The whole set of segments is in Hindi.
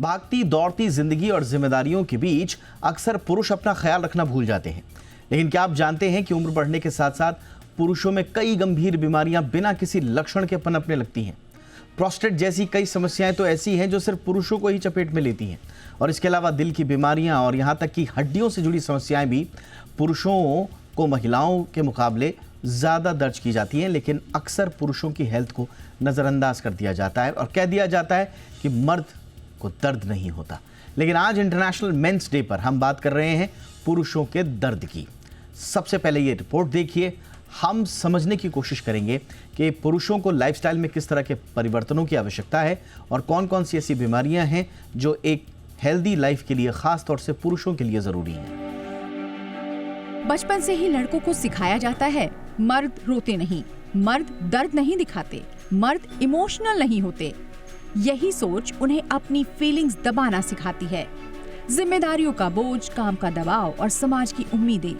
भागती दौड़ती जिंदगी और जिम्मेदारियों के बीच अक्सर पुरुष अपना ख्याल रखना भूल जाते हैं। लेकिन क्या आप जानते हैं कि उम्र बढ़ने के साथ साथ पुरुषों में कई गंभीर बीमारियां बिना किसी लक्षण के पनपने लगती हैं। प्रोस्टेट जैसी कई समस्याएं तो ऐसी हैं जो सिर्फ पुरुषों को ही चपेट में लेती हैं, और इसके अलावा दिल की बीमारियां और यहां तक कि हड्डियों से जुड़ी समस्याएं भी पुरुषों को महिलाओं के मुकाबले ज़्यादा दर्ज की जाती हैं। लेकिन अक्सर पुरुषों की हेल्थ को नज़रअंदाज कर दिया जाता है और कह दिया जाता है कि मर्द को दर्द नहीं होता। लेकिन आज इंटरनेशनल मेंस डे पर हम बात कर रहे हैं पुरुषों के दर्द की। सबसे पहले ये रिपोर्ट देखिए। हम समझने की कोशिश करेंगे कि पुरुषों को लाइफस्टाइल में किस तरह के परिवर्तनों की आवश्यकता है और कौन कौन सी ऐसी बीमारियां हैं जो एक हेल्दी लाइफ के लिए खास तौर से पुरुषों के लिए ज़रूरी हैं। बचपन से ही लड़कों को सिखाया जाता है मर्द रोते नहीं, मर्द दर्द नहीं दिखाते, मर्द इमोशनल नहीं होते। यही सोच उन्हें अपनी फीलिंग्स दबाना सिखाती है। जिम्मेदारियों का बोझ, काम का दबाव और समाज की उम्मीदें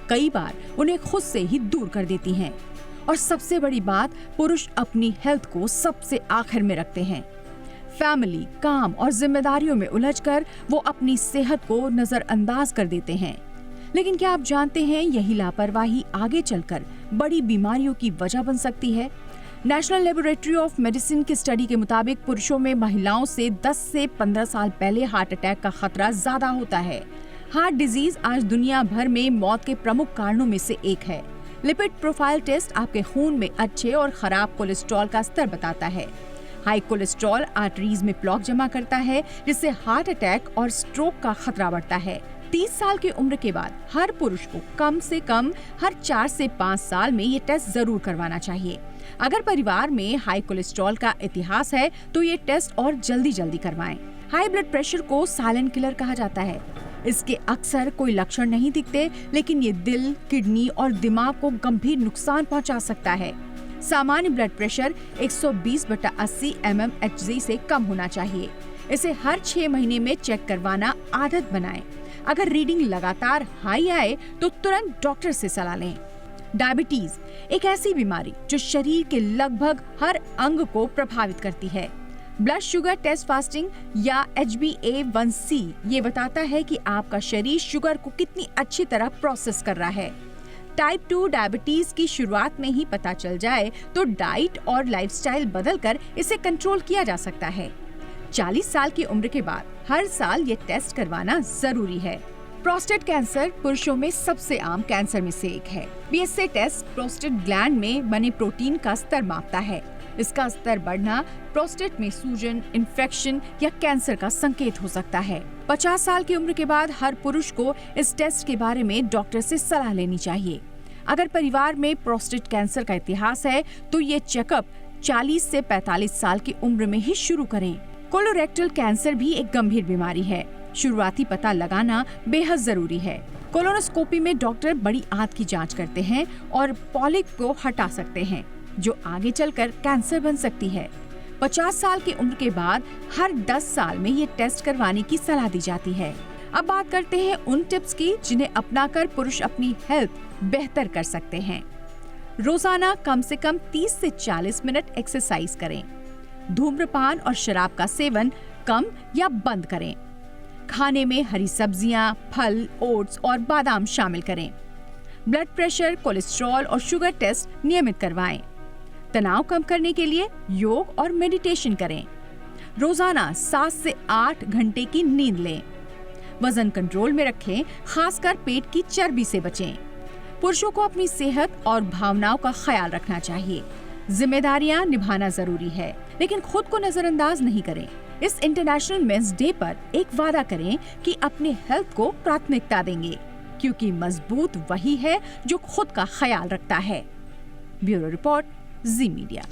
कई बार उन्हें खुद से ही दूर कर देती हैं। और सबसे बड़ी बात, पुरुष अपनी हेल्थ को सबसे आखिर में रखते हैं। फैमिली, काम और जिम्मेदारियों में उलझकर वो अपनी सेहत को नजरअंदाज कर देते हैं। लेकिन क्या आप जानते हैं यही लापरवाही आगे चलकर बड़ी बीमारियों की वजह बन सकती है? नेशनल लेबोरेटरी ऑफ मेडिसिन की स्टडी के मुताबिक पुरुषों में महिलाओं से 10 से 15 साल पहले हार्ट अटैक का खतरा ज्यादा होता है। हार्ट डिजीज आज दुनिया भर में मौत के प्रमुख कारणों में से एक है। लिपिड प्रोफाइल टेस्ट आपके खून में अच्छे और खराब कोलेस्ट्रॉल का स्तर बताता है। हाई कोलेस्ट्रॉल आर्टरीज में प्लॉक जमा करता है, जिससे हार्ट अटैक और स्ट्रोक का खतरा बढ़ता है। 30 साल की उम्र के बाद हर पुरुष को कम से कम हर 4 से 5 साल में ये टेस्ट जरूर करवाना चाहिए। अगर परिवार में हाई कोलेस्ट्रॉल का इतिहास है तो ये टेस्ट और जल्दी करवाएं। हाई ब्लड प्रेशर को साइलेंट किलर कहा जाता है। इसके अक्सर कोई लक्षण नहीं दिखते, लेकिन ये दिल, किडनी और दिमाग को गंभीर नुकसान पहुंचा सकता है। सामान्य ब्लड प्रेशर 120/80 mmHg से कम होना चाहिए। इसे हर 6 महीने में चेक करवाना आदत बनाएं। अगर रीडिंग लगातार हाई आए तो तुरंत डॉक्टर से सलाह लें। डायबिटीज एक ऐसी बीमारी जो शरीर के लगभग हर अंग को प्रभावित करती है। ब्लड शुगर टेस्ट फास्टिंग या HbA1c ये बताता है कि आपका शरीर शुगर को कितनी अच्छी तरह प्रोसेस कर रहा है। टाइप 2 डायबिटीज की शुरुआत में ही पता चल जाए तो डाइट और लाइफस्टाइल बदलकर इसे कंट्रोल किया जा सकता है। 40 साल की उम्र के बाद हर साल ये टेस्ट करवाना जरूरी है। प्रोस्टेट कैंसर पुरुषों में सबसे आम कैंसर में से एक है। PSA टेस्ट प्रोस्टेट ग्लैंड में बने प्रोटीन का स्तर मापता है। इसका स्तर बढ़ना प्रोस्टेट में सूजन, इन्फेक्शन या कैंसर का संकेत हो सकता है। 50 साल की उम्र के बाद हर पुरुष को इस टेस्ट के बारे में डॉक्टर से सलाह लेनी चाहिए। अगर परिवार में प्रोस्टेट कैंसर का इतिहास है तो ये चेकअप 40 से 45 साल की उम्र में ही शुरू करें। कोलोरेक्टल कैंसर भी एक गंभीर बीमारी है। शुरुआती पता लगाना बेहद जरूरी है। कोलोनोस्कोपी में डॉक्टर बड़ी आंत की जांच करते हैं और पॉलिप को हटा सकते हैं, जो आगे चलकर कैंसर बन सकती है। 50 साल की उम्र के बाद हर 10 साल में ये टेस्ट करवाने की सलाह दी जाती है। अब बात करते हैं उन टिप्स की जिन्हें अपनाकर पुरुष अपनी हेल्थ बेहतर कर सकते हैं। रोजाना कम से कम 30 से 40 मिनट एक्सरसाइज करें। धूम्रपान और शराब का सेवन कम या बंद करें। खाने में हरी सब्जियां, फल, ओट्स और बादाम शामिल करें। ब्लड प्रेशर, कोलेस्ट्रॉल और शुगर टेस्ट नियमित करवाएं। तनाव कम करने के लिए योग और मेडिटेशन करें। रोजाना 7 से 8 घंटे की नींद लें। वजन कंट्रोल में रखें, खासकर पेट की चर्बी से बचें। पुरुषों को अपनी सेहत और भावनाओं का ख्याल रखना चाहिए। जिम्मेदारियां निभाना जरूरी है, लेकिन खुद को नजरअंदाज नहीं करें। इस इंटरनेशनल मेंस डे पर एक वादा करें कि अपने हेल्थ को प्राथमिकता देंगे, क्योंकि मजबूत वही है जो खुद का ख्याल रखता है। ब्यूरो रिपोर्ट, जी मीडिया।